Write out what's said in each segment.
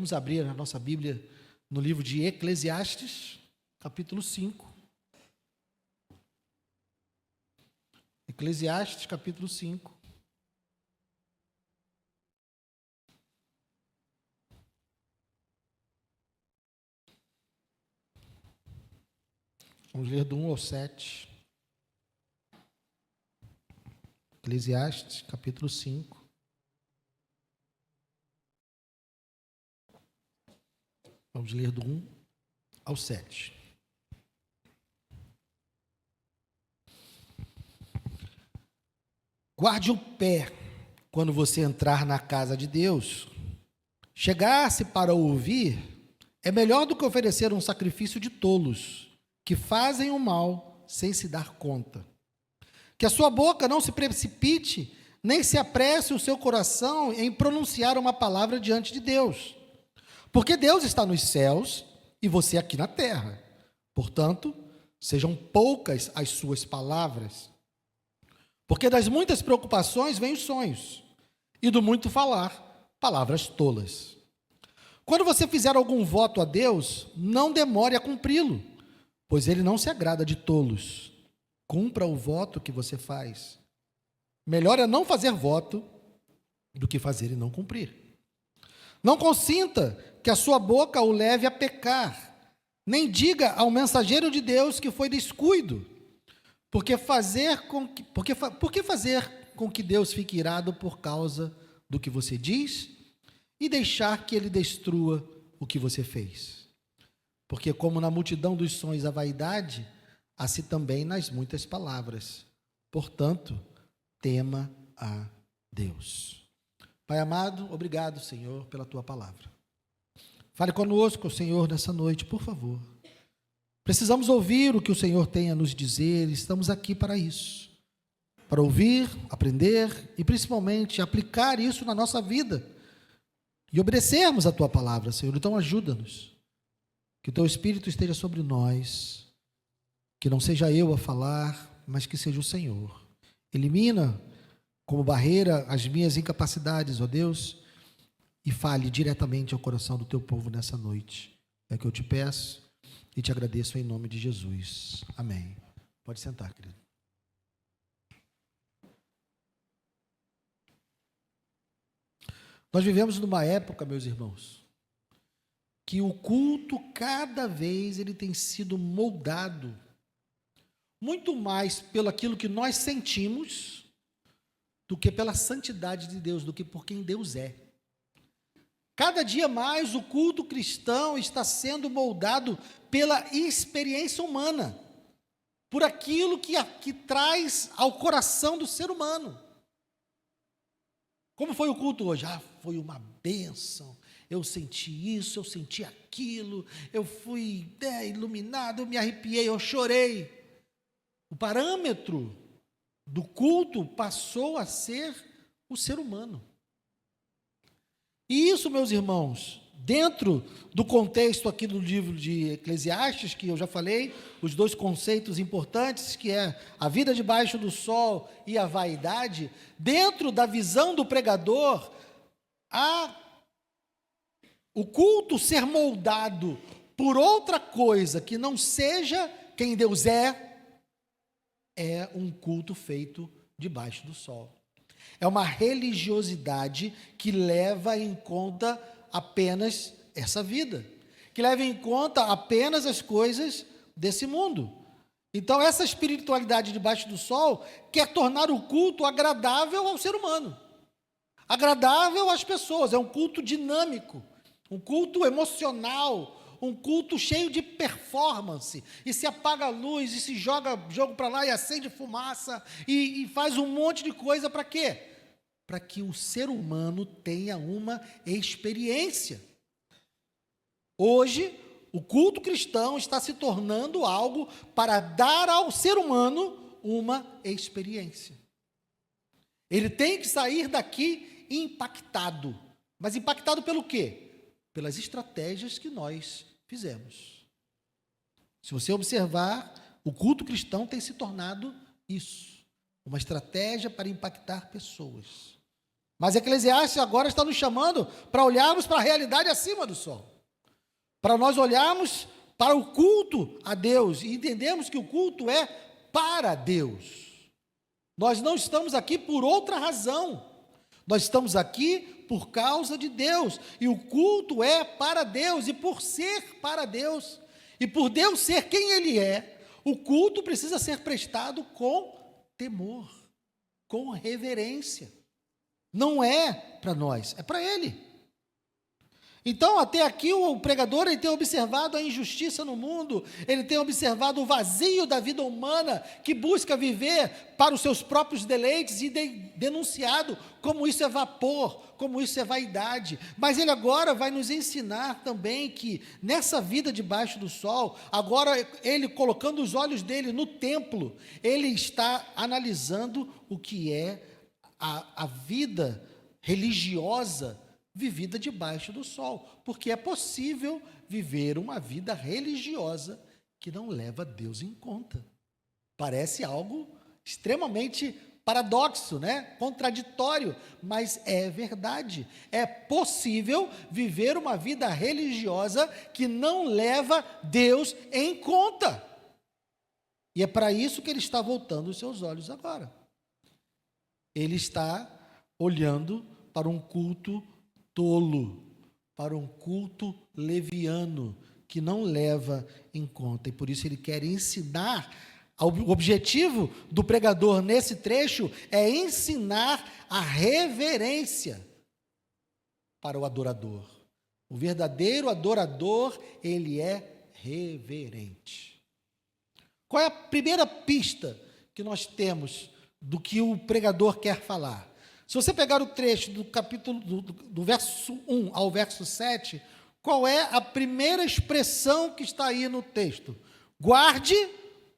Vamos abrir a nossa Bíblia no livro de Eclesiastes, capítulo 5. Eclesiastes, capítulo 5. Vamos ler do 1 ao 7. Eclesiastes, capítulo 5. Vamos ler do 1 ao 7. Guarde o pé quando você entrar na casa de Deus. Chegar-se para ouvir é melhor do que oferecer um sacrifício de tolos, que fazem o mal sem se dar conta. Que a sua boca não se precipite, nem se apresse o seu coração em pronunciar uma palavra diante de Deus. Porque Deus está nos céus e você aqui na terra. Portanto, sejam poucas as suas palavras. Porque das muitas preocupações vêm os sonhos, e do muito falar, palavras tolas. Quando você fizer algum voto a Deus, não demore a cumpri-lo, pois ele não se agrada de tolos. Cumpra o voto que você faz. Melhor é não fazer voto do que fazer e não cumprir. Não consinta que a sua boca o leve a pecar, nem diga ao mensageiro de Deus que foi descuido, porque fazer com que Deus fique irado por causa do que você diz e deixar que ele destrua o que você fez. Porque como na multidão dos sonhos a vaidade, assim também nas muitas palavras. Portanto, tema a Deus. Pai amado, obrigado, Senhor, pela tua palavra. Fale conosco, Senhor, nessa noite, por favor. Precisamos ouvir o que o Senhor tem a nos dizer, estamos aqui para isso. Para ouvir, aprender e principalmente aplicar isso na nossa vida e obedecermos a tua palavra, Senhor. Então ajuda-nos. Que o teu Espírito esteja sobre nós, que não seja eu a falar, mas que seja o Senhor. Elimina como barreira as minhas incapacidades, ó Deus, e fale diretamente ao coração do teu povo nessa noite. É o que eu te peço e te agradeço em nome de Jesus. Amém. Pode sentar, querido. Nós vivemos numa época, meus irmãos, que o culto cada vez ele tem sido moldado muito mais pelo aquilo que nós sentimos do que pela santidade de Deus, do que por quem Deus é. Cada dia mais o culto cristão está sendo moldado pela experiência humana, por aquilo que traz ao coração do ser humano. Como foi o culto hoje? Foi uma bênção, eu senti isso, eu senti aquilo, eu fui iluminado, eu me arrepiei, eu chorei. O parâmetro do culto passou a ser o ser humano. E isso, meus irmãos, dentro do contexto aqui do livro de Eclesiastes, que eu já falei, os dois conceitos importantes, que é a vida debaixo do sol e a vaidade, dentro da visão do pregador, o culto ser moldado por outra coisa que não seja quem Deus é um culto feito debaixo do sol. É uma religiosidade que leva em conta apenas essa vida, que leva em conta apenas as coisas desse mundo. Então, essa espiritualidade debaixo do sol quer tornar o culto agradável ao ser humano, agradável às pessoas. É um culto dinâmico, um culto emocional, um culto cheio de performance, e se apaga a luz, e se joga jogo para lá, e acende fumaça, e faz um monte de coisa para quê? Para que o ser humano tenha uma experiência. Hoje, o culto cristão está se tornando algo para dar ao ser humano uma experiência. Ele tem que sair daqui impactado. Mas impactado pelo quê? Pelas estratégias que nós fizemos. Se você observar, o culto cristão tem se tornado isso, uma estratégia para impactar pessoas. Mas Eclesiastes agora está nos chamando para olharmos para a realidade acima do sol. Para nós olharmos para o culto a Deus e entendemos que o culto é para Deus. Nós não estamos aqui por outra razão. Nós estamos aqui por causa de Deus. E o culto é para Deus. E por ser para Deus, e por Deus ser quem Ele é, o culto precisa ser prestado com temor, com reverência. Não é para nós, é para Ele. Então, até aqui, o pregador ele tem observado a injustiça no mundo, ele tem observado o vazio da vida humana, que busca viver para os seus próprios deleites e denunciado como isso é vapor, como isso é vaidade. Mas ele agora vai nos ensinar também que nessa vida debaixo do sol, agora ele colocando os olhos dele no templo, ele está analisando o que é a vida religiosa vivida debaixo do sol, porque é possível viver uma vida religiosa que não leva Deus em conta. Parece algo extremamente paradoxo, né? Contraditório, mas é verdade. É possível viver uma vida religiosa que não leva Deus em conta. E é para isso que ele está voltando os seus olhos agora. Ele está olhando para um culto tolo, para um culto leviano, que não leva em conta. E por isso ele quer ensinar, o objetivo do pregador nesse trecho é ensinar a reverência para o adorador. O verdadeiro adorador, ele é reverente. Qual é a primeira pista que nós temos do que o pregador quer falar? Se você pegar o trecho do capítulo, do verso 1 ao verso 7, qual é a primeira expressão que está aí no texto? Guarde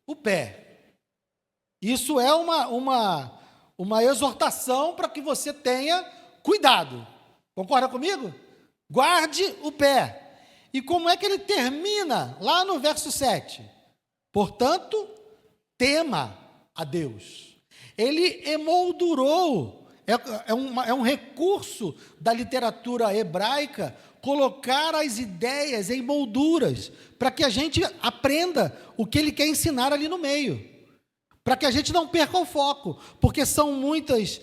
o pé. Isso é uma exortação para que você tenha cuidado. Concorda comigo? Guarde o pé. E como é que ele termina lá no verso 7? Portanto, tema a Deus. Ele emoldurou. É um recurso da literatura hebraica colocar as ideias em molduras para que a gente aprenda o que ele quer ensinar ali no meio, para que a gente não perca o foco, porque são muitas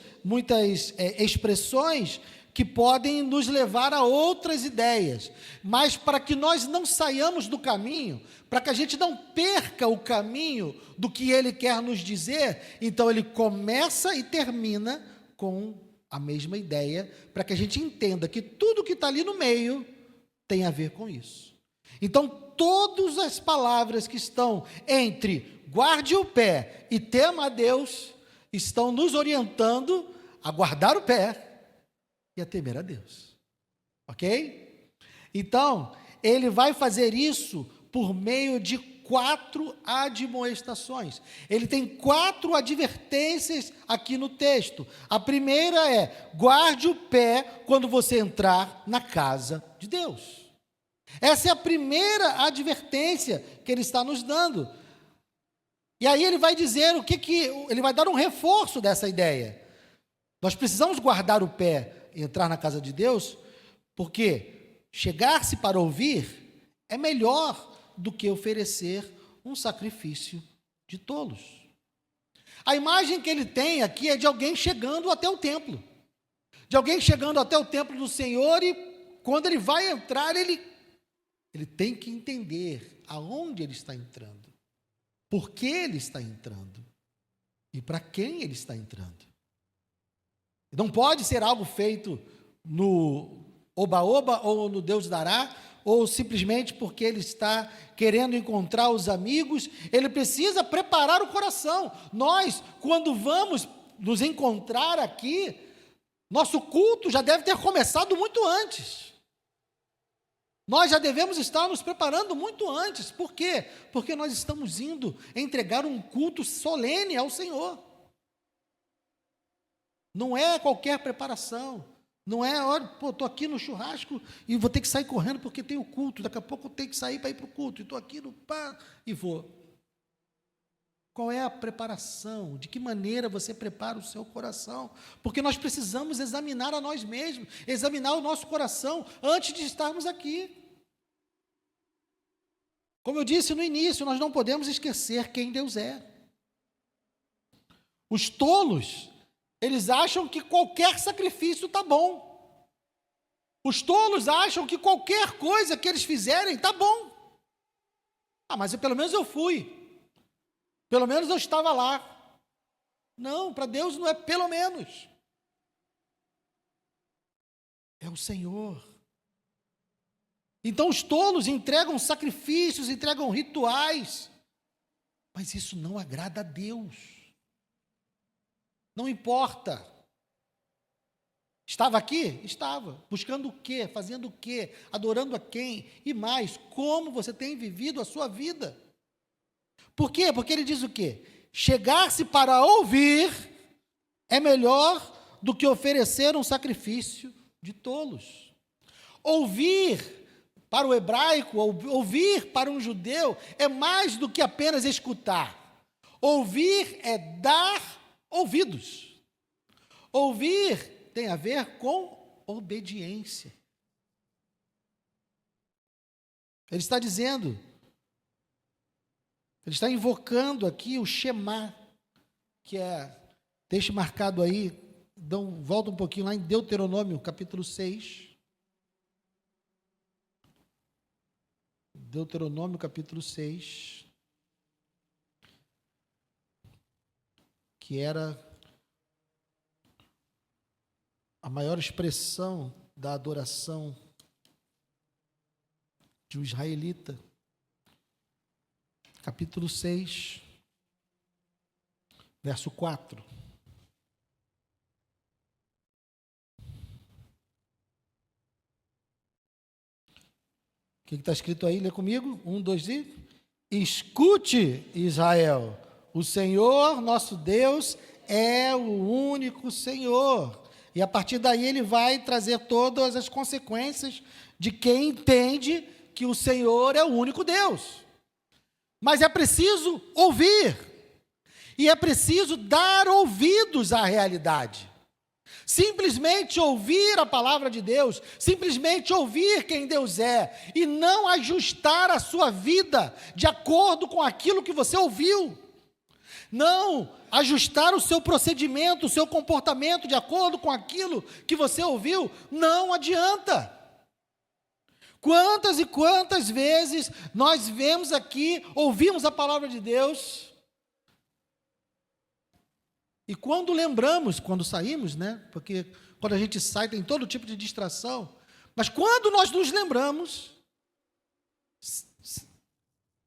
expressões que podem nos levar a outras ideias, mas para que nós não saiamos do caminho, para que a gente não perca o caminho do que ele quer nos dizer, então ele começa e termina com a mesma ideia, para que a gente entenda que tudo que está ali no meio tem a ver com isso. Então, todas as palavras que estão entre guarde o pé e tema a Deus, estão nos orientando a guardar o pé e a temer a Deus. Ok? Então, ele vai fazer isso por meio de 4 admoestações. Ele tem 4 advertências aqui no texto. A primeira é: guarde o pé quando você entrar na casa de Deus. Essa é a primeira advertência que ele está nos dando. E aí ele vai dizer ele vai dar um reforço dessa ideia. Nós precisamos guardar o pé e entrar na casa de Deus, porque chegar-se para ouvir é melhor do que oferecer um sacrifício de tolos. A imagem que ele tem aqui é de alguém chegando até o templo. De alguém chegando até o templo do Senhor e quando ele vai entrar, ele tem que entender aonde ele está entrando. Por que ele está entrando? E para quem ele está entrando? Não pode ser algo feito no oba-oba ou no Deus dará, ou simplesmente porque ele está querendo encontrar os amigos. Ele precisa preparar o coração. Nós, quando vamos nos encontrar aqui, nosso culto já deve ter começado muito antes. Nós já devemos estar nos preparando muito antes. Por quê? Porque nós estamos indo entregar um culto solene ao Senhor. Não é qualquer preparação. Não é, olha, estou aqui no churrasco e vou ter que sair correndo porque tem o culto. Daqui a pouco eu tenho que sair para ir para o culto. E estou aqui no pá e vou. Qual é a preparação? De que maneira você prepara o seu coração? Porque nós precisamos examinar a nós mesmos, examinar o nosso coração antes de estarmos aqui. Como eu disse no início, nós não podemos esquecer quem Deus é. Os tolos, eles acham que qualquer sacrifício está bom. Os tolos acham que qualquer coisa que eles fizerem está bom. Mas pelo menos eu fui. Pelo menos eu estava lá. Não, para Deus não é pelo menos. É o Senhor. Então os tolos entregam sacrifícios, entregam rituais, mas isso não agrada a Deus. Não importa. Estava aqui? Estava. Buscando o quê? Fazendo o quê? Adorando a quem? E mais, como você tem vivido a sua vida? Por quê? Porque ele diz o quê? Chegar-se para ouvir é melhor do que oferecer um sacrifício de tolos. Ouvir para o hebraico, ouvir para um judeu, é mais do que apenas escutar. Ouvir é dar ouvidos. Ouvir tem a ver com obediência. Ele está dizendo, ele está invocando aqui o Shema, que é, deixe marcado aí, volta um pouquinho lá em Deuteronômio, capítulo 6. Deuteronômio, capítulo 6, que era a maior expressão da adoração de um israelita. Capítulo 6, verso 4. O que está escrito aí? Lê comigo. 1, 2 e... Escute, Israel, o Senhor nosso Deus é o único Senhor. E a partir daí ele vai trazer todas as consequências de quem entende que o Senhor é o único Deus. Mas é preciso ouvir. E é preciso dar ouvidos à realidade. Simplesmente ouvir a palavra de Deus, simplesmente ouvir quem Deus é, e não ajustar a sua vida de acordo com aquilo que você ouviu. Não ajustar o seu procedimento, o seu comportamento de acordo com aquilo que você ouviu, não adianta. Quantas e quantas vezes nós vemos aqui, ouvimos a palavra de Deus, e quando lembramos, quando saímos, né? Porque quando a gente sai tem todo tipo de distração, mas quando nós nos lembramos,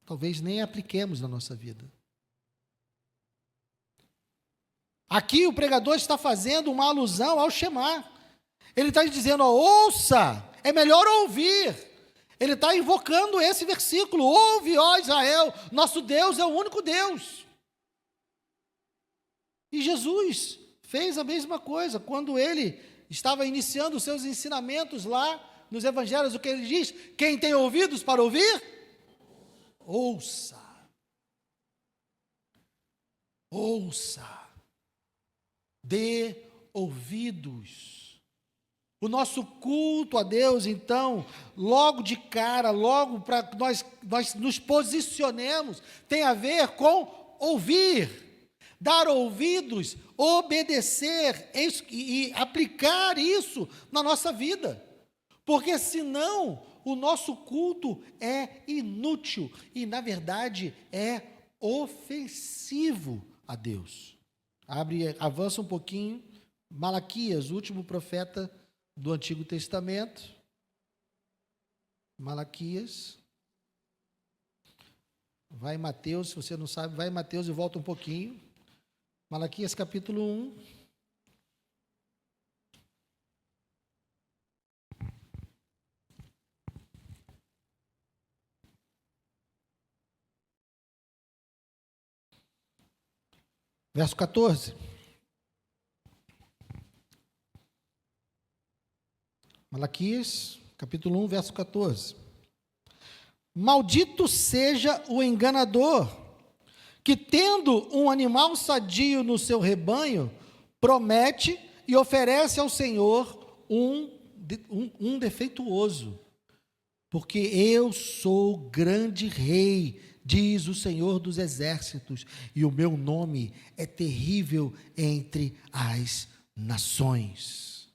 talvez nem apliquemos na nossa vida. Aqui o pregador está fazendo uma alusão ao Shema. Ele está dizendo, ouça, é melhor ouvir. Ele está invocando esse versículo, ouve, ó Israel, nosso Deus é o único Deus. E Jesus fez a mesma coisa, quando ele estava iniciando os seus ensinamentos lá nos evangelhos, o que ele diz? Quem tem ouvidos para ouvir? Ouça. Ouça. Dê ouvidos. O nosso culto a Deus, então, logo de cara, logo para que nós nos posicionemos, tem a ver com ouvir. Dar ouvidos, obedecer e aplicar isso na nossa vida. Porque senão o nosso culto é inútil e, na verdade, é ofensivo a Deus. Avança um pouquinho. Malaquias, o último profeta do Antigo Testamento. Malaquias. Vai em Mateus, se você não sabe, vai em Mateus e volta um pouquinho. Malaquias capítulo 1. Verso 14. Malaquias, capítulo 1, verso 14. Maldito seja o enganador que tendo um animal sadio no seu rebanho, promete e oferece ao Senhor um defeituoso. Porque eu sou grande rei, diz o Senhor dos exércitos, e o meu nome é terrível entre as nações.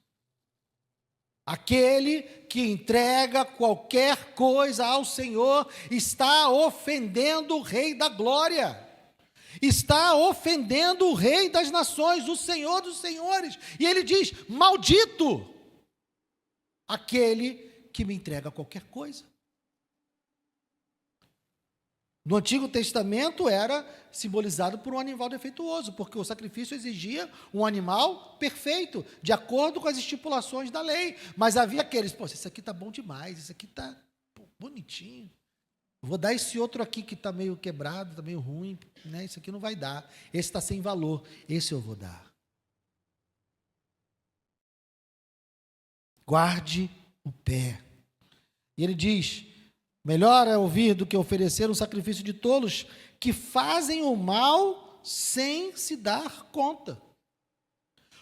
Aquele que entrega qualquer coisa ao Senhor está ofendendo o Rei da Glória, está ofendendo o Rei das nações, o Senhor dos senhores, e ele diz: maldito aquele que me entrega qualquer coisa. No Antigo Testamento era simbolizado por um animal defeituoso, porque o sacrifício exigia um animal perfeito, de acordo com as estipulações da lei. Mas havia aqueles: pô, esse aqui está bom demais, esse aqui está bonitinho. Vou dar esse outro aqui que está meio quebrado, está meio ruim, né? Esse aqui não vai dar, esse está sem valor, esse eu vou dar. Guarde o pé. E ele diz: melhor é ouvir do que oferecer um sacrifício de tolos que fazem o mal sem se dar conta.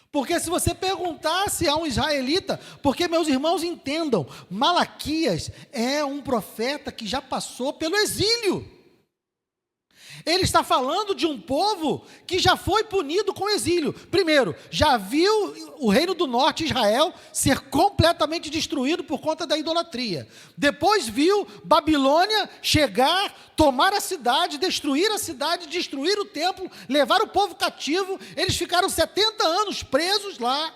Porque se você perguntasse a um israelita, porque meus irmãos entendam, Malaquias é um profeta que já passou pelo exílio. Ele está falando de um povo que já foi punido com exílio. Primeiro, já viu o reino do norte, Israel, ser completamente destruído por conta da idolatria. Depois viu Babilônia chegar, tomar a cidade, destruir o templo, levar o povo cativo. Eles ficaram 70 anos presos lá.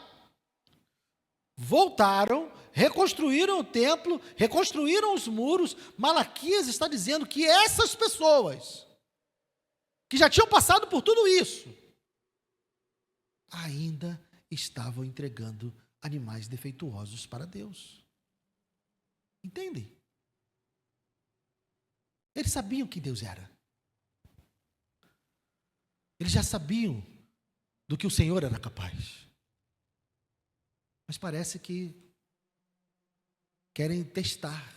Voltaram, reconstruíram o templo, reconstruíram os muros. Malaquias está dizendo que essas pessoas que já tinham passado por tudo isso, ainda estavam entregando animais defeituosos para Deus. Entendem? Eles sabiam quem Deus era. Eles já sabiam do que o Senhor era capaz. Mas parece que querem testar.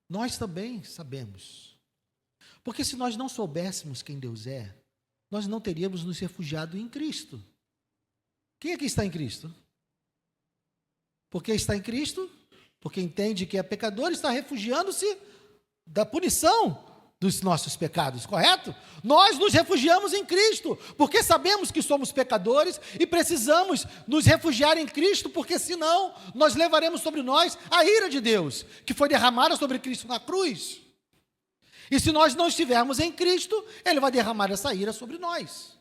Nós também sabemos. Porque se nós não soubéssemos quem Deus é, nós não teríamos nos refugiado em Cristo. Quem aqui está em Cristo? Porque está em Cristo, porque entende que é pecador, está refugiando-se da punição dos nossos pecados, correto? Nós nos refugiamos em Cristo, porque sabemos que somos pecadores e precisamos nos refugiar em Cristo, porque senão nós levaremos sobre nós a ira de Deus, que foi derramada sobre Cristo na cruz. E se nós não estivermos em Cristo, Ele vai derramar essa ira sobre nós.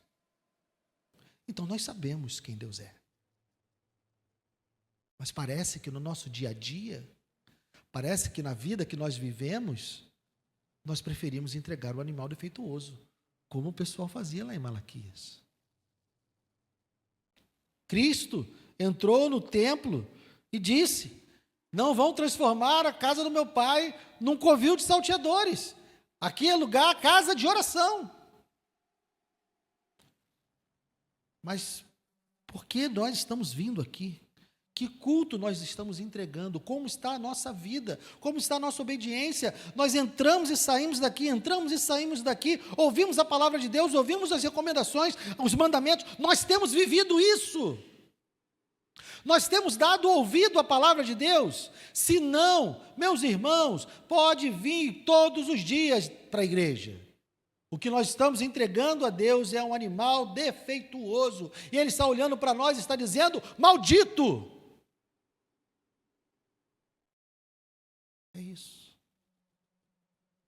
Então nós sabemos quem Deus é. Mas parece que no nosso dia a dia, parece que na vida que nós vivemos, nós preferimos entregar o animal defeituoso, como o pessoal fazia lá em Malaquias. Cristo entrou no templo e disse: não vão transformar a casa do meu pai num covil de salteadores. Aqui é lugar, casa de oração. Mas por que nós estamos vindo aqui? Que culto nós estamos entregando? Como está a nossa vida? Como está a nossa obediência? Nós entramos e saímos daqui, ouvimos a palavra de Deus, ouvimos as recomendações, os mandamentos. Nós temos vivido isso. Nós temos dado ouvido à palavra de Deus? Se não, meus irmãos, pode vir todos os dias para a igreja. O que nós estamos entregando a Deus é um animal defeituoso. E Ele está olhando para nós e está dizendo: maldito! É isso.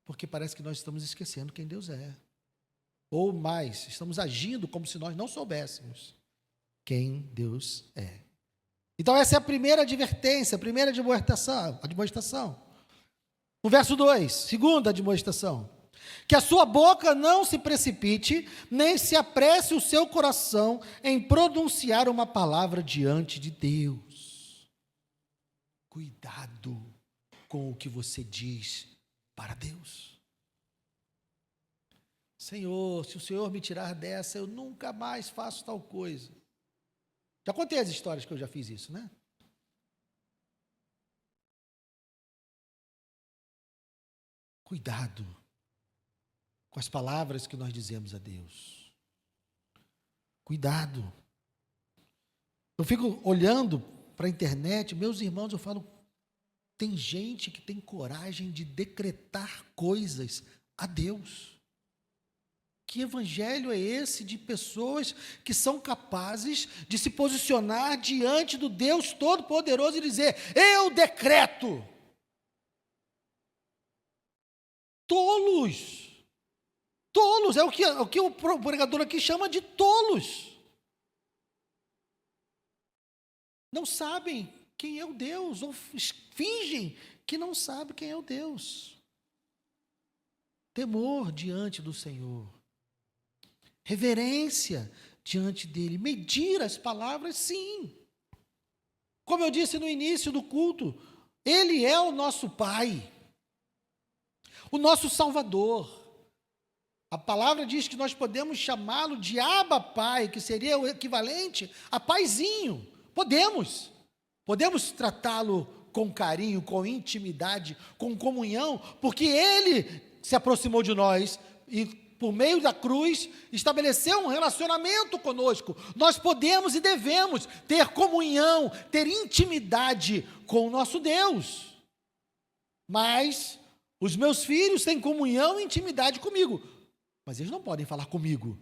Porque parece que nós estamos esquecendo quem Deus é. Ou mais, estamos agindo como se nós não soubéssemos quem Deus é. Então essa é a primeira advertência, a primeira admoestação. No verso 2, segunda admoestação: que a sua boca não se precipite, nem se apresse o seu coração em pronunciar uma palavra diante de Deus. Cuidado com o que você diz para Deus. Senhor, se o Senhor me tirar dessa, eu nunca mais faço tal coisa. Já contei as histórias que eu já fiz isso, né? Cuidado. com as palavras que nós dizemos a Deus. Cuidado. Eu fico olhando para a internet, meus irmãos, eu falo, tem gente que tem coragem de decretar coisas a Deus. Que evangelho é esse de pessoas que são capazes de se posicionar diante do Deus Todo-Poderoso e dizer, eu decreto. Tolos. Tolos, é o que o pregador aqui chama de tolos. Não sabem quem é o Deus, ou fingem que não sabem quem é o Deus. Temor diante do Senhor. Reverência diante dele. Medir as palavras, sim. Como eu disse no início do culto, ele é o nosso Pai, o nosso Salvador. A palavra diz que nós podemos chamá-lo de Abba Pai, que seria o equivalente a paizinho. Podemos tratá-lo com carinho, com intimidade, com comunhão, porque ele se aproximou de nós e, por meio da cruz, estabeleceu um relacionamento conosco. Nós podemos e devemos ter comunhão, ter intimidade com o nosso Deus. Mas os meus filhos têm comunhão e intimidade comigo, mas eles não podem falar comigo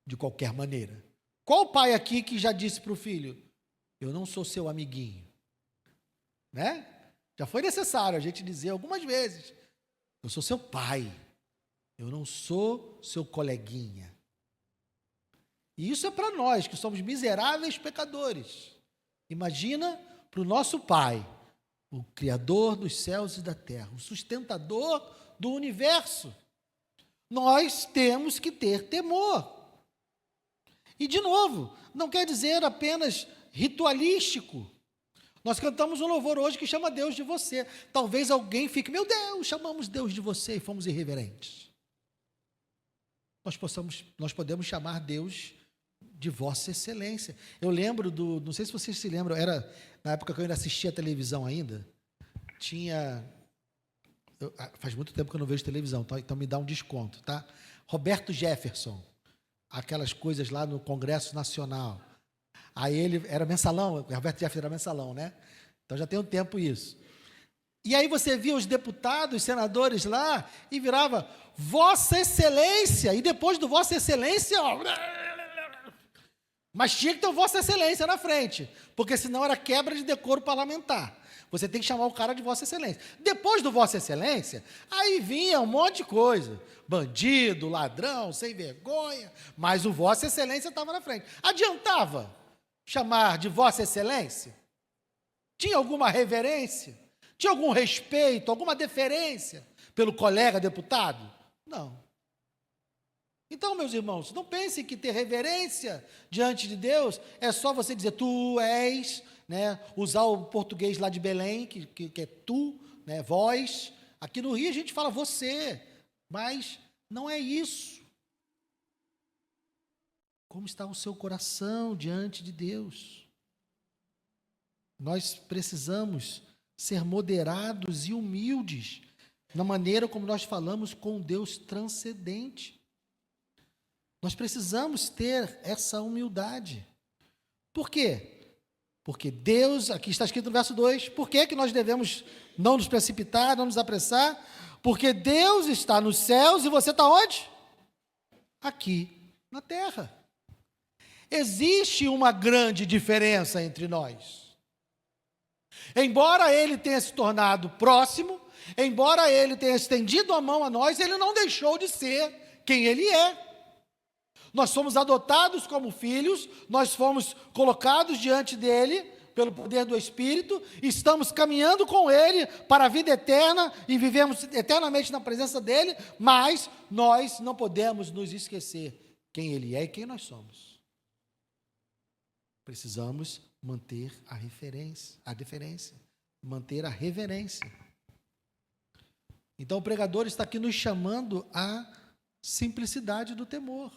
de qualquer maneira. Qual pai aqui que já disse para o filho, eu não sou seu amiguinho? Né? Já foi necessário a gente dizer algumas vezes, eu sou seu pai, eu não sou seu coleguinha. E isso é para nós, que somos miseráveis pecadores. Imagina para o nosso Pai, o Criador dos céus e da terra, o sustentador do universo. Nós temos que ter temor. E, de novo, não quer dizer apenas ritualístico. Nós cantamos um louvor hoje que chama Deus de você. Talvez alguém fique, meu Deus, chamamos Deus de você e fomos irreverentes. Nós podemos chamar Deus de Vossa Excelência. Eu lembro não sei se vocês se lembram, era na época que eu ainda assistia a televisão ainda, faz muito tempo que eu não vejo televisão, então me dá um desconto, tá? Roberto Jefferson, aquelas coisas lá no Congresso Nacional. Aí ele era mensalão, Roberto Jefferson era mensalão, né? Então já tem um tempo isso. E aí você via os deputados, senadores lá, e virava Vossa Excelência, e depois do Vossa Excelência, ó, mas tinha que ter o Vossa Excelência na frente, porque senão era quebra de decoro parlamentar. Você tem que chamar o cara de Vossa Excelência. Depois do Vossa Excelência, aí vinha um monte de coisa. Bandido, ladrão, sem vergonha, mas o Vossa Excelência estava na frente. Adiantava chamar de Vossa Excelência? Tinha alguma reverência? Tinha algum respeito, alguma deferência pelo colega deputado? Não. Então, meus irmãos, não pensem que ter reverência diante de Deus é só você dizer, tu és, né, usar o português lá de Belém, que é tu, né, vós. Aqui no Rio a gente fala você, mas não é isso. Como está o seu coração diante de Deus? Nós precisamos ser moderados e humildes na maneira como nós falamos com Deus transcendente. Nós precisamos ter essa humildade. Por quê? Porque Deus, aqui está escrito no verso 2, por que nós devemos não nos precipitar, não nos apressar? Porque Deus está nos céus e você está onde? Aqui, na terra. Existe uma grande diferença entre nós. Embora Ele tenha se tornado próximo, embora Ele tenha estendido a mão a nós, Ele não deixou de ser quem Ele é. Nós fomos adotados como filhos, nós fomos colocados diante dEle, pelo poder do Espírito, estamos caminhando com Ele para a vida eterna e vivemos eternamente na presença dEle, mas nós não podemos nos esquecer quem Ele é e quem nós somos. Precisamos manter a deferência, manter a reverência. Então o pregador está aqui nos chamando à simplicidade do temor.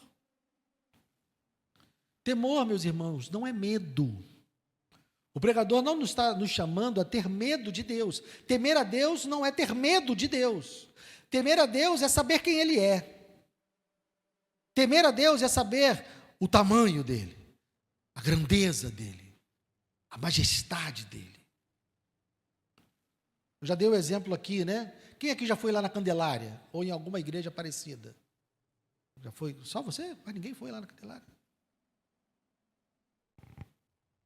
Temor, meus irmãos, não é medo. O pregador não está nos chamando a ter medo de Deus. Temer a Deus não é ter medo de Deus. Temer a Deus é saber quem Ele é. Temer a Deus é saber o tamanho dele, a grandeza dele, a majestade dele. Eu já dei o exemplo aqui, né? Quem aqui já foi lá na Candelária? Ou em alguma igreja parecida? Já foi? Só você? Mas ninguém foi lá na Candelária.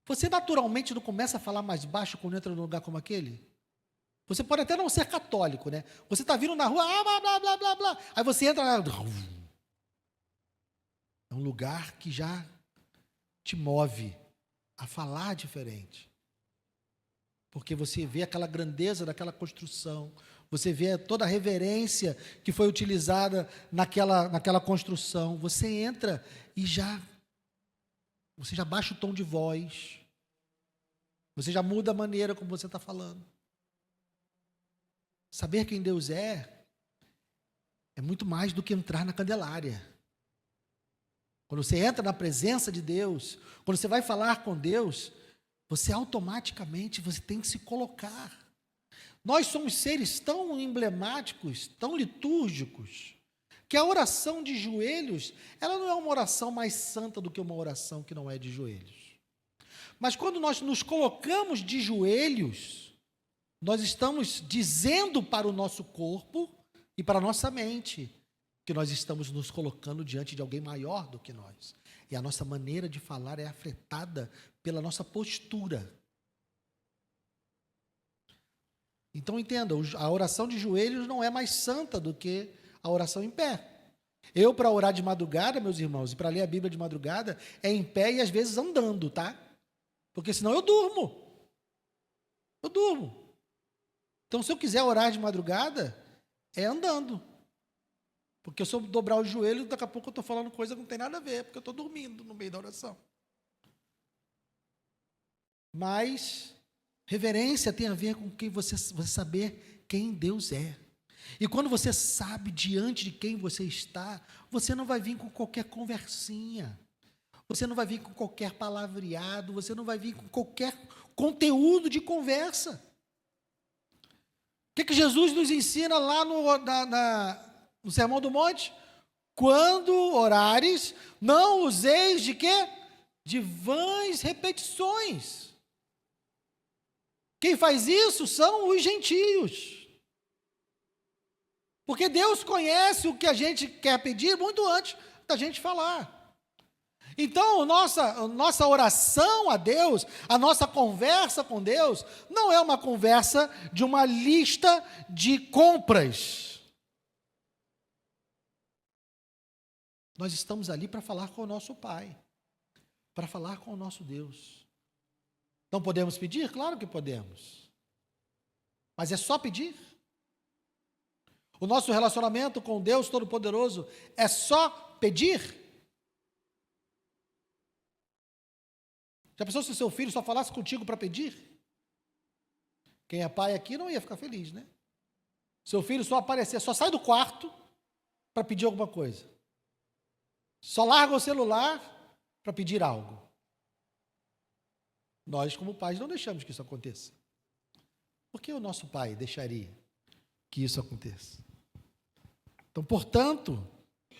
Você naturalmente não começa a falar mais baixo quando entra num lugar como aquele? Você pode até não ser católico, né? Você está vindo na rua, blá, blá, blá, blá, blá. Aí você entra lá. É um lugar que já te move a falar diferente. Porque você vê aquela grandeza daquela construção, você vê toda a reverência que foi utilizada naquela construção. Você entra e você já baixa o tom de voz, você já muda a maneira como você está falando. Saber quem Deus é muito mais do que entrar na Candelária. Quando você entra na presença de Deus, quando você vai falar com Deus, você automaticamente tem que se colocar. Nós somos seres tão emblemáticos, tão litúrgicos, que a oração de joelhos, ela não é uma oração mais santa do que uma oração que não é de joelhos. Mas quando nós nos colocamos de joelhos, nós estamos dizendo para o nosso corpo e para a nossa mente que nós estamos nos colocando diante de alguém maior do que nós. E a nossa maneira de falar é afetada pela nossa postura. Então entenda, a oração de joelhos não é mais santa do que a oração em pé. Eu, para orar de madrugada, meus irmãos, e para ler a Bíblia de madrugada, é em pé e às vezes andando, tá? Porque senão eu durmo. Eu durmo. Então, se eu quiser orar de madrugada, é andando. Porque se eu dobrar o joelho, daqui a pouco eu estou falando coisa que não tem nada a ver, porque eu estou dormindo no meio da oração. Mas reverência tem a ver com quem você saber quem Deus é. E quando você sabe diante de quem você está, você não vai vir com qualquer conversinha. Você não vai vir com qualquer palavreado, você não vai vir com qualquer conteúdo de conversa. O que Jesus nos ensina lá no Sermão do Monte? Quando orares, não useis de quê? De vãs repetições. Quem faz isso são os gentios. Porque Deus conhece o que a gente quer pedir muito antes da gente falar. Então, a nossa oração a Deus, a nossa conversa com Deus, não é uma conversa de uma lista de compras. Nós estamos ali para falar com o nosso Pai, para falar com o nosso Deus. Não podemos pedir? Claro que podemos. Mas é só pedir? O nosso relacionamento com Deus Todo-Poderoso é só pedir? Já pensou se o seu filho só falasse contigo para pedir? Quem é pai aqui não ia ficar feliz, né? Seu filho só aparecer, só sai do quarto para pedir alguma coisa. Só larga o celular para pedir algo. Nós, como pais, não deixamos que isso aconteça. Por que o nosso pai deixaria que isso aconteça? Então, portanto,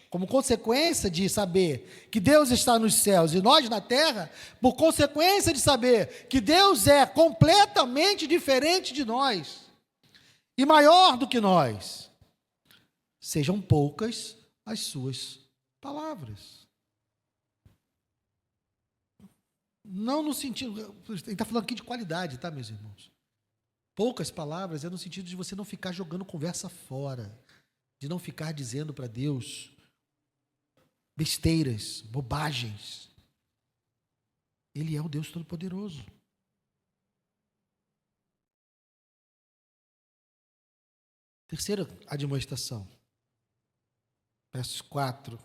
como consequência de saber que Deus está nos céus e nós na terra, por consequência de saber que Deus é completamente diferente de nós e maior do que nós, sejam poucas as suas palavras. Não no sentido, ele está falando aqui de qualidade, tá, meus irmãos? Poucas palavras é no sentido de você não ficar jogando conversa fora, de não ficar dizendo para Deus besteiras, bobagens. Ele é o Deus Todo-Poderoso. Terceira admoestação, versos 4.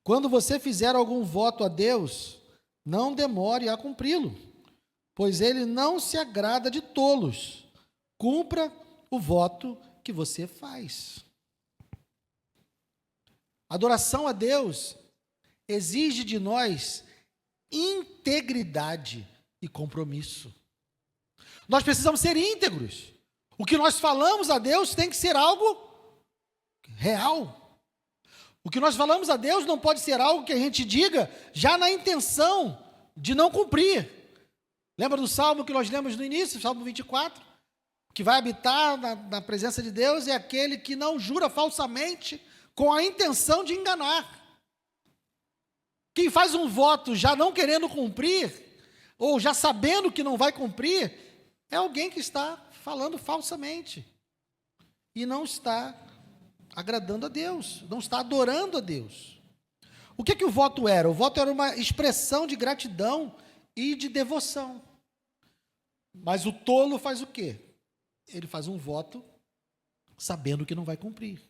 Quando você fizer algum voto a Deus, não demore a cumpri-lo, pois ele não se agrada de tolos. Cumpra o voto que você faz. Adoração a Deus exige de nós integridade e compromisso. Nós precisamos ser íntegros. O que nós falamos a Deus tem que ser algo real. O que nós falamos a Deus não pode ser algo que a gente diga já na intenção de não cumprir. Lembra do salmo que nós lemos no início, Salmo 24? Que vai habitar na presença de Deus é aquele que não jura falsamente com a intenção de enganar. Quem faz um voto já não querendo cumprir, ou já sabendo que não vai cumprir, é alguém que está falando falsamente. E não está agradando a Deus, não está adorando a Deus. O que o voto era? O voto era uma expressão de gratidão e de devoção. Mas o tolo faz o quê? Ele faz um voto sabendo que não vai cumprir.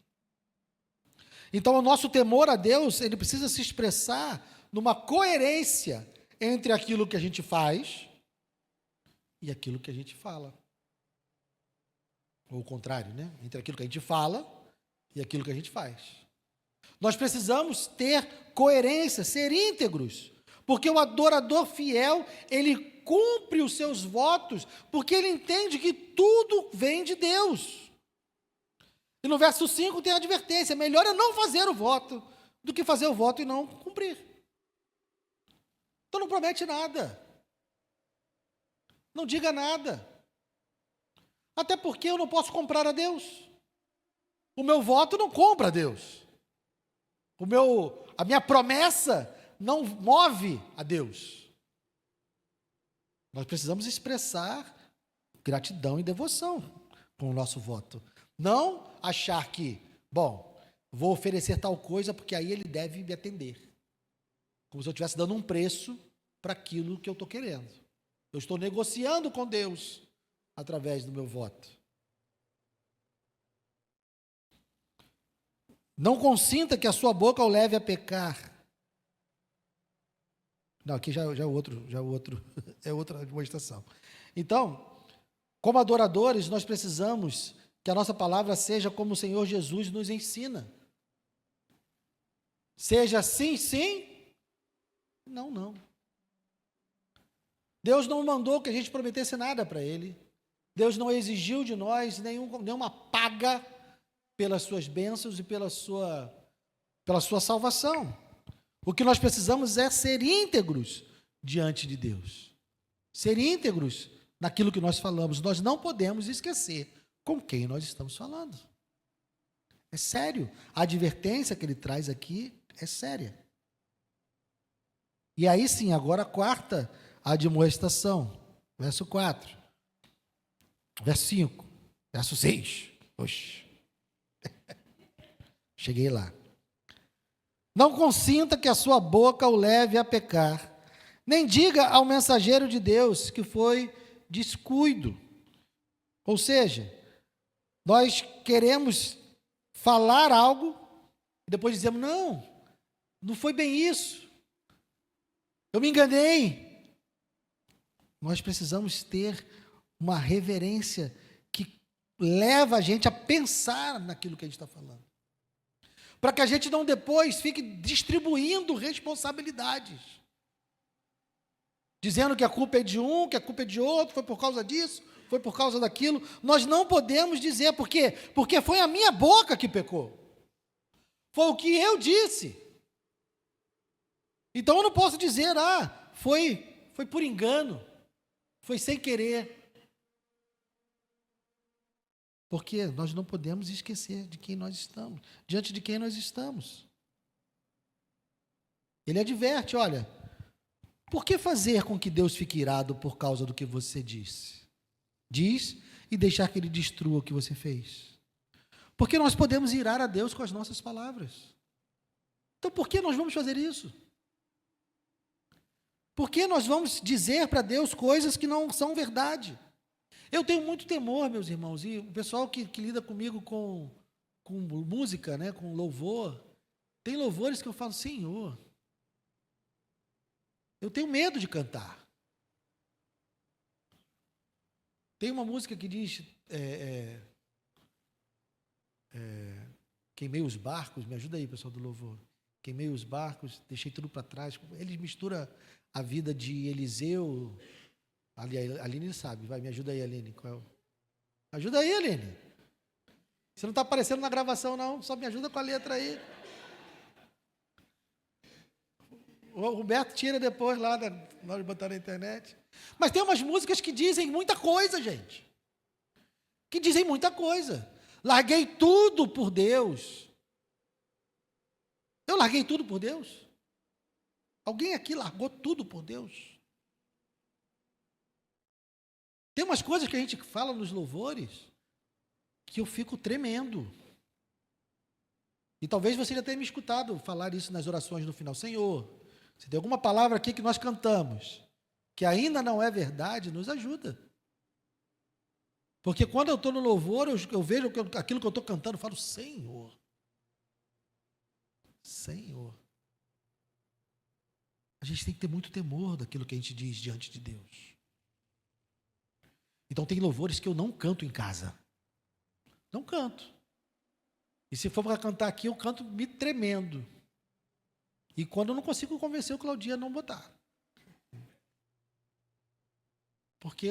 Então, o nosso temor a Deus, ele precisa se expressar numa coerência entre aquilo que a gente faz e aquilo que a gente fala. Ou o contrário, né? Entre aquilo que a gente fala e aquilo que a gente faz. Nós precisamos ter coerência, ser íntegros, porque o adorador fiel, ele cumpre os seus votos, porque ele entende que tudo vem de Deus. E no verso 5 tem a advertência: melhor é não fazer o voto do que fazer o voto e não cumprir. Então não promete nada. Não diga nada. Até porque eu não posso comprar a Deus. O meu voto não compra a Deus. A minha promessa não move a Deus. Nós precisamos expressar gratidão e devoção com o nosso voto. Não achar que, bom, vou oferecer tal coisa porque aí ele deve me atender. Como se eu estivesse dando um preço para aquilo que eu estou querendo. Eu estou negociando com Deus através do meu voto. Não consinta que a sua boca o leve a pecar. Não, aqui já é outra demonstração. Então, como adoradores, nós precisamos que a nossa palavra seja como o Senhor Jesus nos ensina. Seja sim, sim, não, não. Deus não mandou que a gente prometesse nada para Ele. Deus não exigiu de nós nenhuma paga pelas suas bênçãos e pela sua salvação. O que nós precisamos é ser íntegros diante de Deus. Ser íntegros naquilo que nós falamos. Nós não podemos esquecer com quem nós estamos falando. É sério. A advertência que ele traz aqui é séria. E aí sim, agora a quarta admoestação. Verso 4. Verso 5. Verso 6. Oxe. Cheguei lá. Não consinta que a sua boca o leve a pecar, nem diga ao mensageiro de Deus que foi descuido. Ou seja, nós queremos falar algo, e depois dizemos, não foi bem isso. Eu me enganei. Nós precisamos ter uma reverência que leva a gente a pensar naquilo que a gente está falando. Para que a gente não depois fique distribuindo responsabilidades. Dizendo que a culpa é de um, que a culpa é de outro, foi por causa disso, foi por causa daquilo. Nós não podemos dizer, por quê? Porque foi a minha boca que pecou. Foi o que eu disse. Então eu não posso dizer, foi por engano, foi sem querer. Porque nós não podemos esquecer de quem nós estamos, diante de quem nós estamos. Ele adverte, olha, por que fazer com que Deus fique irado por causa do que você disse? Diz e deixar que Ele destrua o que você fez. Porque nós podemos irar a Deus com as nossas palavras. Então por que nós vamos fazer isso? Por que nós vamos dizer para Deus coisas que não são verdade? Eu tenho muito temor, meus irmãos, e o pessoal que lida comigo com música, né, com louvor, tem louvores que eu falo, Senhor, eu tenho medo de cantar. Tem uma música que diz, queimei os barcos, me ajuda aí, pessoal do louvor, queimei os barcos, deixei tudo para trás. Ele mistura a vida de Eliseu. A Aline sabe, vai, me ajuda aí, Aline. Ajuda aí, Aline. Você não está aparecendo na gravação, não. Só me ajuda com a letra aí. O Roberto tira depois lá, na hora de botar na internet. Mas tem umas músicas que dizem muita coisa, gente. Que dizem muita coisa. Larguei tudo por Deus. Eu larguei tudo por Deus? Alguém aqui largou tudo por Deus? Tem umas coisas que a gente fala nos louvores que eu fico tremendo. E talvez você já tenha me escutado falar isso nas orações no final. Senhor, se tem alguma palavra aqui que nós cantamos que ainda não é verdade, nos ajuda. Porque quando eu estou no louvor, eu vejo aquilo que eu estou cantando, eu falo, Senhor, Senhor. A gente tem que ter muito temor daquilo que a gente diz diante de Deus. Então tem louvores que eu não canto em casa. Não canto. E se for para cantar aqui, eu canto me tremendo. E quando eu não consigo convencer o Claudinho a não botar. Porque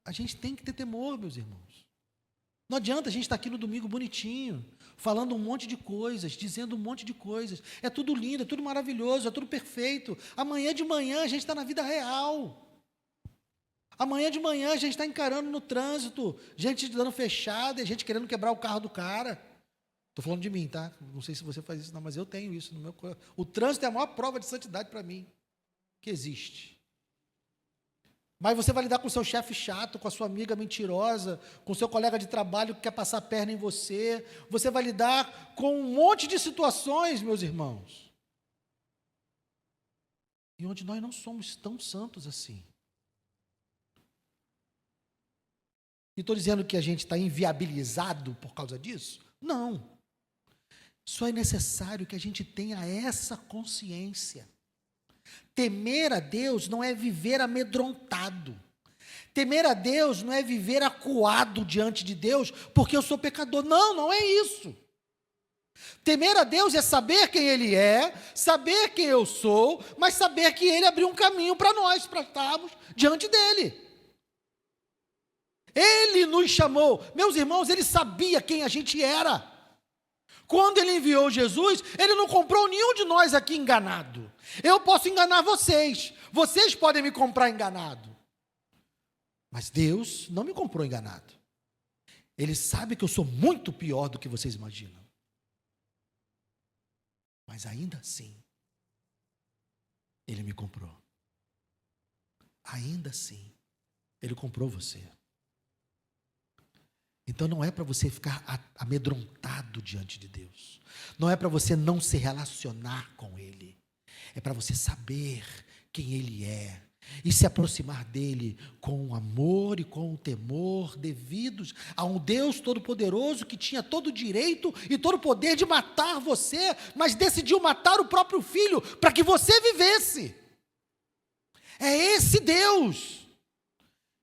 a gente tem que ter temor, meus irmãos. Não adianta a gente estar aqui no domingo bonitinho, falando um monte de coisas, dizendo um monte de coisas. É tudo lindo, é tudo maravilhoso, é tudo perfeito. Amanhã de manhã a gente está na vida real. Amanhã de manhã a gente está encarando no trânsito, gente dando fechada, gente querendo quebrar o carro do cara. Estou falando de mim, tá? Não sei se você faz isso, não, mas eu tenho isso no meu coração. O trânsito é a maior prova de santidade para mim que existe. Mas você vai lidar com o seu chefe chato, com a sua amiga mentirosa, com o seu colega de trabalho que quer passar a perna em você. Você vai lidar com um monte de situações, meus irmãos. E onde nós não somos tão santos assim. E estou dizendo que a gente está inviabilizado por causa disso? Não. Só é necessário que a gente tenha essa consciência. Temer a Deus não é viver amedrontado. Temer a Deus não é viver acuado diante de Deus porque eu sou pecador. Não, não é isso. Temer a Deus é saber quem Ele é, saber quem eu sou, mas saber que Ele abriu um caminho para nós, para estarmos diante dEle. Ele nos chamou. Meus irmãos, Ele sabia quem a gente era. Quando Ele enviou Jesus, Ele não comprou nenhum de nós aqui enganado. Eu posso enganar vocês. Vocês podem me comprar enganado. Mas Deus não me comprou enganado. Ele sabe que eu sou muito pior do que vocês imaginam. Mas ainda assim, Ele me comprou. Ainda assim, Ele comprou você. Então não é para você ficar amedrontado diante de Deus. Não é para você não se relacionar com Ele. É para você saber quem Ele é e se aproximar dEle com o amor e com o temor devidos a um Deus todo-poderoso que tinha todo o direito e todo o poder de matar você, mas decidiu matar o próprio Filho para que você vivesse. É esse Deus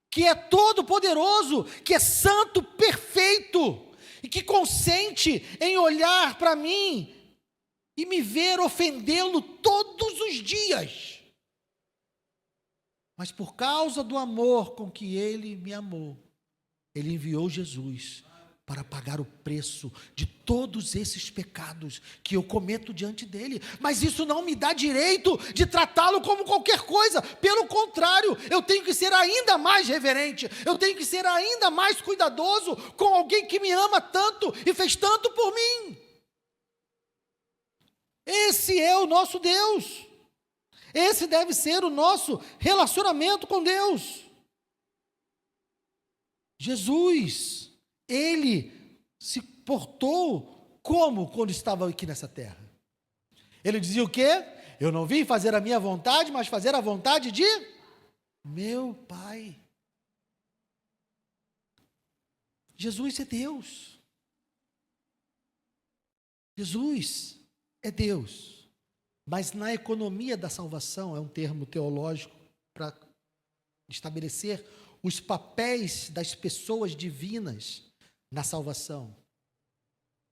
que é todo-poderoso, que é santo, perfeito, e que consente em olhar para mim e me ver ofendê-lo todos os dias. Mas por causa do amor com que Ele me amou, Ele enviou Jesus para pagar o preço de todos esses pecados que eu cometo diante dEle. Mas isso não me dá direito de tratá-lo como qualquer coisa. Pelo contrário, eu tenho que ser ainda mais reverente. Eu tenho que ser ainda mais cuidadoso com alguém que me ama tanto e fez tanto por mim. Esse é o nosso Deus. Esse deve ser o nosso relacionamento com Deus. Jesus, Ele se portou como quando estava aqui nessa terra? Ele dizia o quê? Eu não vim fazer a minha vontade, mas fazer a vontade de meu Pai. Jesus é Deus. Jesus é Deus. Mas na economia da salvação, é um termo teológico para estabelecer os papéis das pessoas divinas na salvação.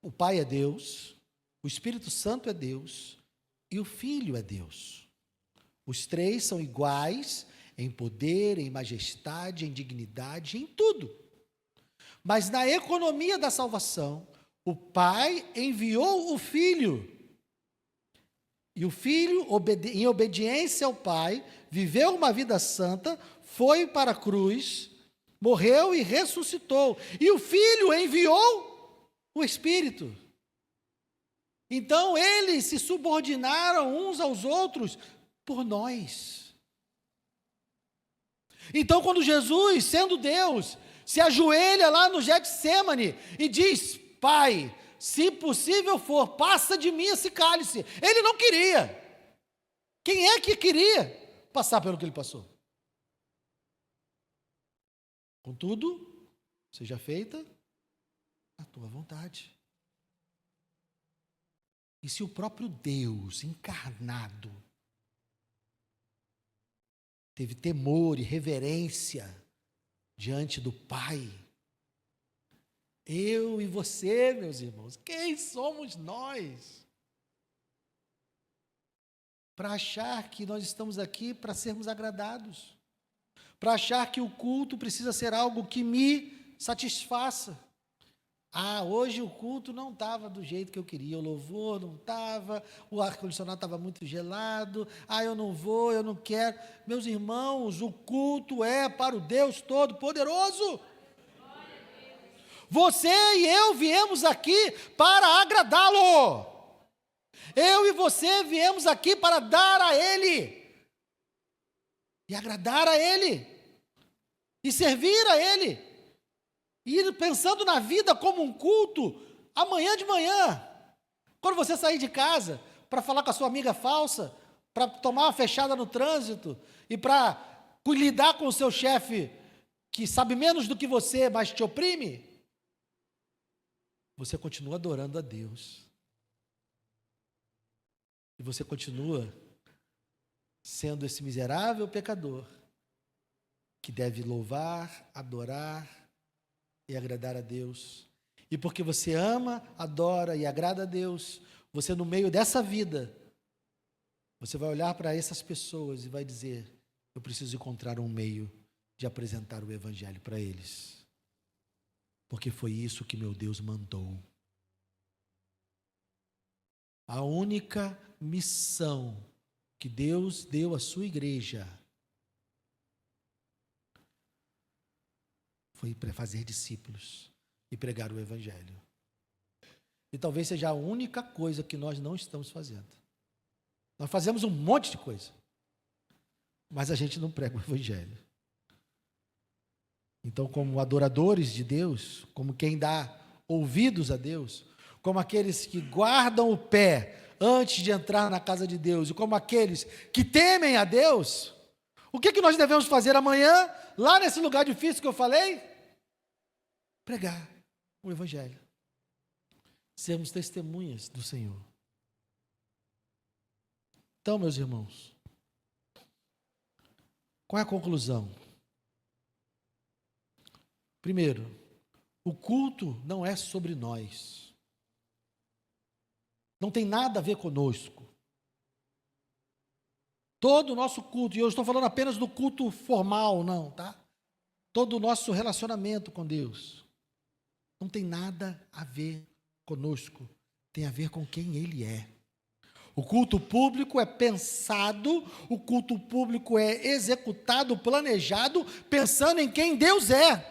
O Pai é Deus, o Espírito Santo é Deus e o Filho é Deus. Os três são iguais em poder, em majestade, em dignidade, em tudo. Mas na economia da salvação, O Pai enviou o Filho. E o Filho, em obediência ao Pai, viveu uma vida santa, foi para a cruz, morreu e ressuscitou. E o Filho enviou o Espírito. Então, eles se subordinaram uns aos outros por nós. Então, quando Jesus, sendo Deus, se ajoelha lá no Getsêmani e diz: Pai, se possível for, passa de mim esse cálice. Ele não queria. Quem é que queria passar pelo que ele passou? Contudo, seja feita a tua vontade. E se o próprio Deus encarnado teve temor e reverência diante do Pai, eu e você, meus irmãos, quem somos nós para achar que nós estamos aqui para sermos agradados, para achar que o culto precisa ser algo que me satisfaça? Hoje o culto não estava do jeito que eu queria, o louvor não estava, o ar-condicionado estava muito gelado, eu não vou, eu não quero. Meus irmãos, o culto é para o Deus Todo-Poderoso. Você e eu viemos aqui para agradá-lo. Eu e você viemos aqui para dar a Ele, e agradar a Ele, e servir a Ele. E ir pensando na vida como um culto, amanhã de manhã, quando você sair de casa, para falar com a sua amiga falsa, para tomar uma fechada no trânsito, e para lidar com o seu chefe, que sabe menos do que você, mas te oprime, você continua adorando a Deus. E você continua sendo esse miserável pecador, que deve louvar, adorar, e agradar a Deus. E porque você ama, adora e agrada a Deus, você no meio dessa vida, você vai olhar para essas pessoas e vai dizer: eu preciso encontrar um meio de apresentar o Evangelho para eles, porque foi isso que meu Deus mandou. A única missão que Deus deu à sua igreja foi para fazer discípulos e pregar o Evangelho. E talvez seja a única coisa que nós não estamos fazendo. Nós fazemos um monte de coisa, mas a gente não prega o Evangelho. Então, como adoradores de Deus, como quem dá ouvidos a Deus, como aqueles que guardam o pé antes de entrar na casa de Deus, e como aqueles que temem a Deus, o que nós devemos fazer amanhã, lá nesse lugar difícil que eu falei? Pregar o Evangelho. Sermos testemunhas do Senhor. Então, meus irmãos, qual é a conclusão? Primeiro, o culto não é sobre nós. Não tem nada a ver conosco. Todo o nosso culto, e eu estou falando apenas do culto formal, não, tá? Todo o nosso relacionamento com Deus não tem nada a ver conosco, tem a ver com quem Ele é. O culto público é pensado, o culto público é executado, planejado, pensando em quem Deus é.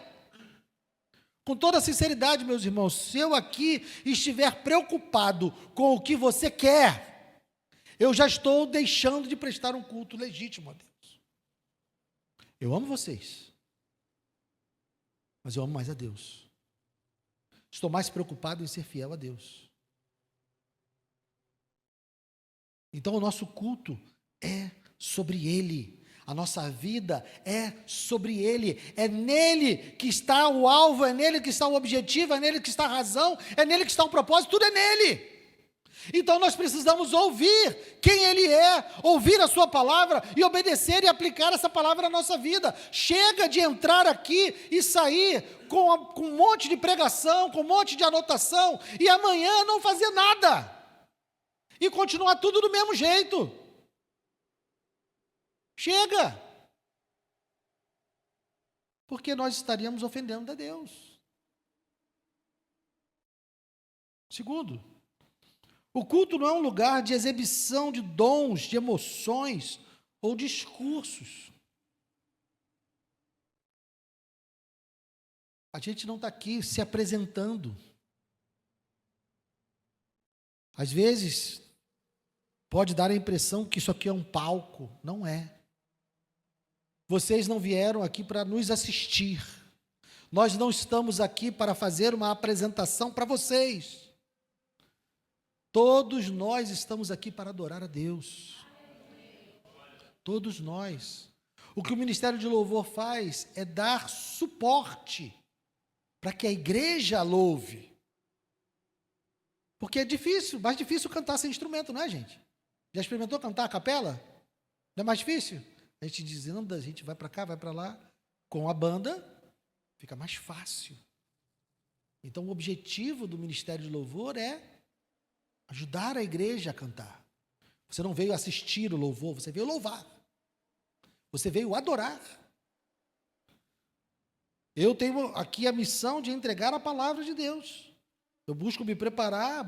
Com toda sinceridade, meus irmãos, se eu aqui estiver preocupado com o que você quer, eu já estou deixando de prestar um culto legítimo a Deus. Eu amo vocês, mas eu amo mais a Deus. Estou mais preocupado em ser fiel a Deus. Então o nosso culto é sobre Ele. A nossa vida é sobre Ele. É nele que está o alvo, é nele que está o objetivo, é nele que está a razão, é nele que está o propósito, tudo é nele. Então nós precisamos ouvir quem Ele é, ouvir a sua palavra e obedecer e aplicar essa palavra na nossa vida. Chega de entrar aqui e sair com um monte de pregação, com um monte de anotação, e amanhã não fazer nada. E continuar tudo do mesmo jeito. Chega. Porque nós estaríamos ofendendo a Deus. Segundo, o culto não é um lugar de exibição de dons, de emoções ou discursos. A gente não está aqui se apresentando. Às vezes, pode dar a impressão que isso aqui é um palco. Não é. Vocês não vieram aqui para nos assistir. Nós não estamos aqui para fazer uma apresentação para vocês. Todos nós estamos aqui para adorar a Deus. Todos nós. O que o Ministério de Louvor faz é dar suporte para que a igreja louve. Porque é difícil, mais difícil cantar sem instrumento, não é, gente? Já experimentou cantar a capela? Não é mais difícil? A gente dizendo, a gente vai para cá, vai para lá. Com a banda, fica mais fácil. Então, o objetivo do Ministério de Louvor é ajudar a igreja a cantar. Você não veio assistir o louvor, você veio louvar. Você veio adorar. Eu tenho aqui a missão de entregar a palavra de Deus. Eu busco me preparar,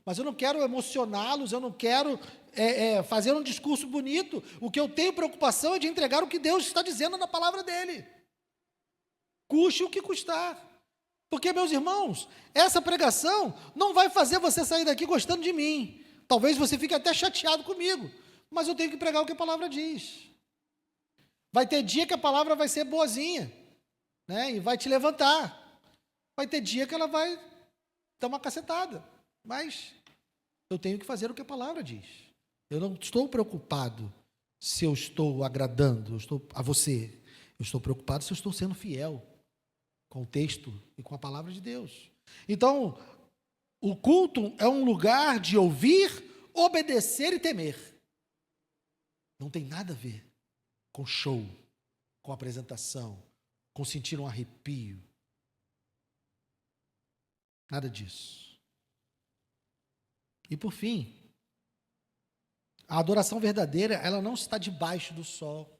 mas eu não quero emocioná-los, eu não quero fazer um discurso bonito. O que eu tenho preocupação é de entregar o que Deus está dizendo na palavra dele. Custe o que custar. Porque, meus irmãos, essa pregação não vai fazer você sair daqui gostando de mim. Talvez você fique até chateado comigo, mas eu tenho que pregar o que a palavra diz. Vai ter dia que a palavra vai ser boazinha, né, e vai te levantar. Vai ter dia que ela vai dar uma cacetada, mas eu tenho que fazer o que a palavra diz. Eu não estou preocupado se eu estou agradando a você. Eu estou preocupado se eu estou sendo fiel com o texto e com a palavra de Deus. Então, o culto é um lugar de ouvir, obedecer e temer. Não tem nada a ver com show, com apresentação, com sentir um arrepio. Nada disso. E por fim, a adoração verdadeira, ela não está debaixo do sol.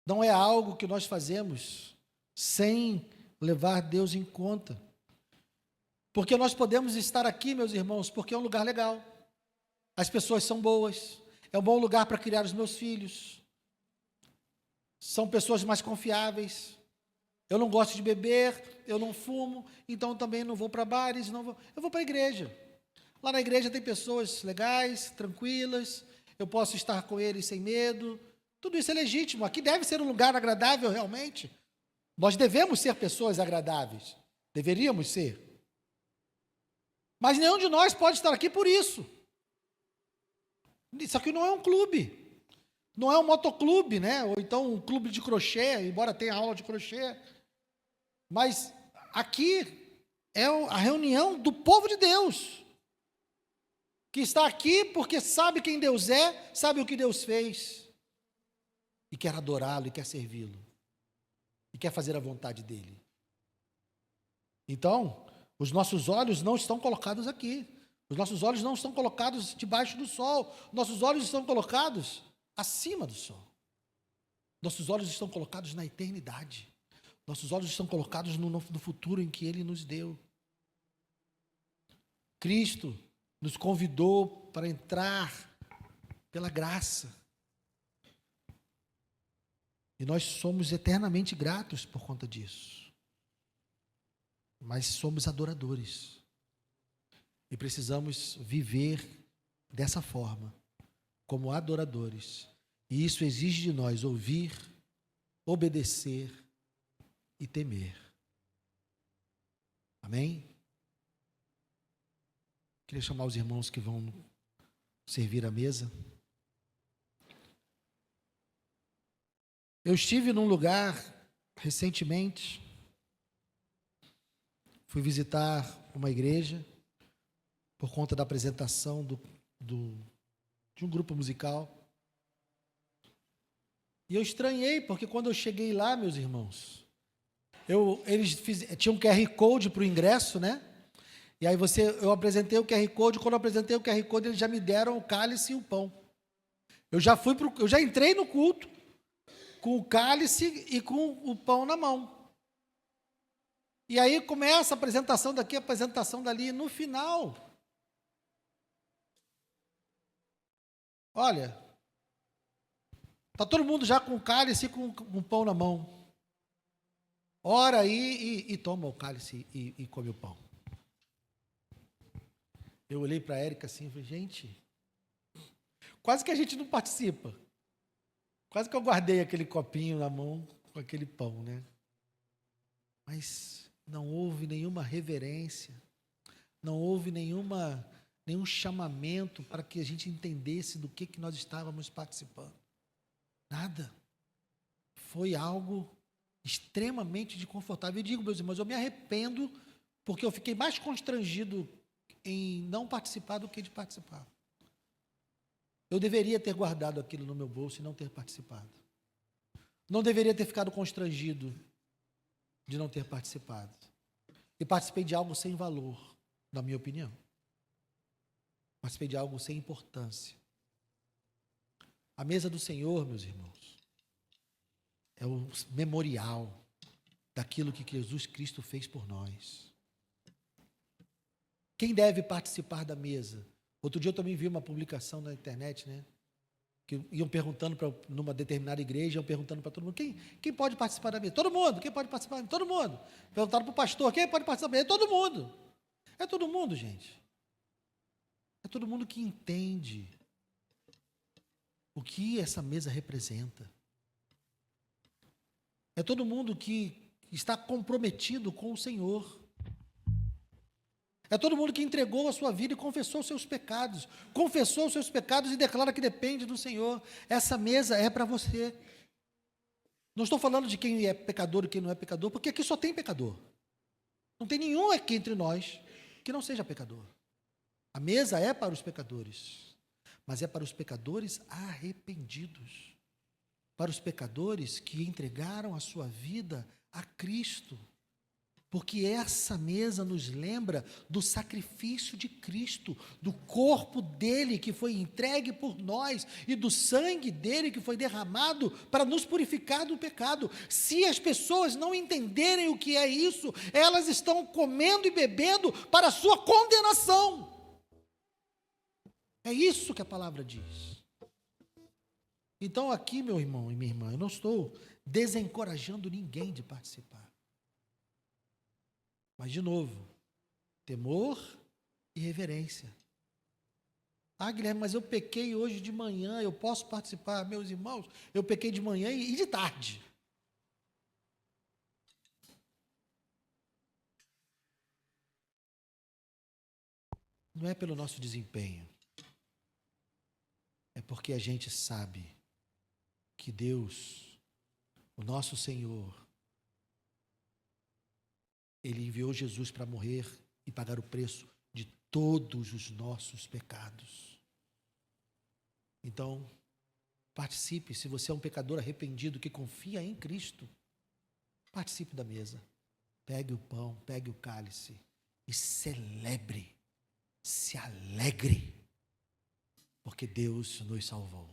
Não é algo que nós fazemos sem levar Deus em conta. Porque nós podemos estar aqui, meus irmãos, porque é um lugar legal. As pessoas são boas. É um bom lugar para criar os meus filhos. São pessoas mais confiáveis. Eu não gosto de beber, eu não fumo, então também não vou para bares, eu vou para a igreja. Lá na igreja tem pessoas legais, tranquilas, eu posso estar com eles sem medo. Tudo isso é legítimo. Aqui deve ser um lugar agradável realmente. Nós devemos ser pessoas agradáveis. Deveríamos ser. Mas nenhum de nós pode estar aqui por isso. Isso aqui não é um clube. Não é um motoclube, né? Ou então um clube de crochê, embora tenha aula de crochê. Mas aqui é a reunião do povo de Deus, que está aqui porque sabe quem Deus é, sabe o que Deus fez, e quer adorá-lo, e quer servi-lo, e quer fazer a vontade dele. Então, os nossos olhos não estão colocados aqui, os nossos olhos não estão colocados debaixo do sol, nossos olhos estão colocados acima do sol. Nossos olhos estão colocados na eternidade. Nossos olhos estão colocados no futuro em que Ele nos deu. Cristo nos convidou para entrar pela graça. E nós somos eternamente gratos por conta disso. Mas somos adoradores. E precisamos viver dessa forma, como adoradores. E isso exige de nós ouvir, obedecer e temer. Amém? Queria chamar os irmãos que vão servir a mesa. Eu estive num lugar recentemente, fui visitar uma igreja por conta da apresentação de um grupo musical. E eu estranhei, porque quando eu cheguei lá, meus irmãos, eles tinham um QR Code para o ingresso, né? E aí eu apresentei o QR Code, quando eu apresentei o QR Code, eles já me deram o cálice e o pão. Eu já entrei no culto com o cálice e com o pão na mão. E aí começa a apresentação daqui, a apresentação dali. No final, olha, está todo mundo já com o cálice e com o pão na mão. Ora aí e toma o cálice e come o pão. Eu olhei para a Érica assim e falei, gente, quase que a gente não participa. Quase que eu guardei aquele copinho na mão com aquele pão, né? Mas não houve nenhuma reverência, não houve nenhum chamamento para que a gente entendesse do que nós estávamos participando. Nada. Foi algo extremamente desconfortável. Eu digo, meus irmãos, eu me arrependo porque eu fiquei mais constrangido em não participar do que de participar. Eu deveria ter guardado aquilo no meu bolso e não ter participado. Não deveria ter ficado constrangido de não ter participado. E participei de algo sem valor, na minha opinião. Participei de algo sem importância. A mesa do Senhor, meus irmãos, é o memorial daquilo que Jesus Cristo fez por nós. Quem deve participar da mesa? Outro dia eu também vi uma publicação na internet, né? Que iam perguntando numa determinada igreja, iam perguntando para todo mundo, quem pode participar da mesa? Todo mundo, quem pode participar? Todo mundo. Perguntaram para o pastor, quem pode participar da mesa? Todo mundo. É todo mundo, gente. É todo mundo que entende o que essa mesa representa. É todo mundo que está comprometido com o Senhor. É todo mundo que entregou a sua vida e confessou os seus pecados. Confessou os seus pecados e declara que depende do Senhor. Essa mesa é para você. Não estou falando de quem é pecador e quem não é pecador, porque aqui só tem pecador. Não tem nenhum aqui entre nós que não seja pecador. A mesa é para os pecadores, mas é para os pecadores arrependidos. Para os pecadores que entregaram a sua vida a Cristo. Porque essa mesa nos lembra do sacrifício de Cristo, do corpo dele que foi entregue por nós e do sangue dele que foi derramado para nos purificar do pecado. Se as pessoas não entenderem o que é isso, elas estão comendo e bebendo para a sua condenação. É isso que a palavra diz. Então aqui, meu irmão e minha irmã, eu não estou desencorajando ninguém de participar. Mas, de novo, temor e reverência. Ah, Guilherme, mas eu pequei hoje de manhã, eu posso participar? Meus irmãos, eu pequei de manhã e de tarde. Não é pelo nosso desempenho. É porque a gente sabe que Deus, o nosso Senhor, Ele enviou Jesus para morrer e pagar o preço de todos os nossos pecados. Então, participe. Se você é um pecador arrependido que confia em Cristo, participe da mesa. Pegue o pão, pegue o cálice e celebre, se alegre, porque Deus nos salvou.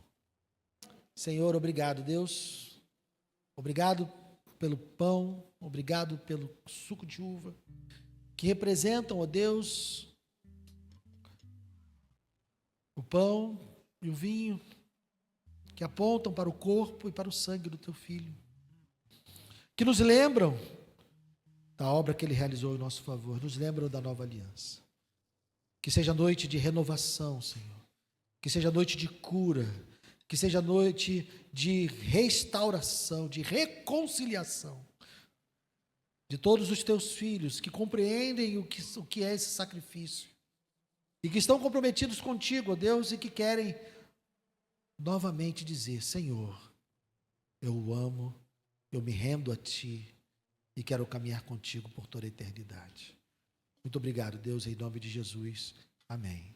Senhor, obrigado, Deus. Obrigado pelo pão, obrigado pelo suco de uva, que representam, ó Deus, o pão e o vinho, que apontam para o corpo e para o sangue do teu Filho, que nos lembram da obra que Ele realizou em nosso favor, nos lembram da nova aliança. Que seja noite de renovação, Senhor, que seja noite de cura, que seja noite de restauração, de reconciliação de todos os teus filhos que compreendem o que é esse sacrifício e que estão comprometidos contigo, ó Deus, e que querem novamente dizer, Senhor, eu o amo, eu me rendo a Ti e quero caminhar contigo por toda a eternidade. Muito obrigado, Deus, em nome de Jesus. Amém.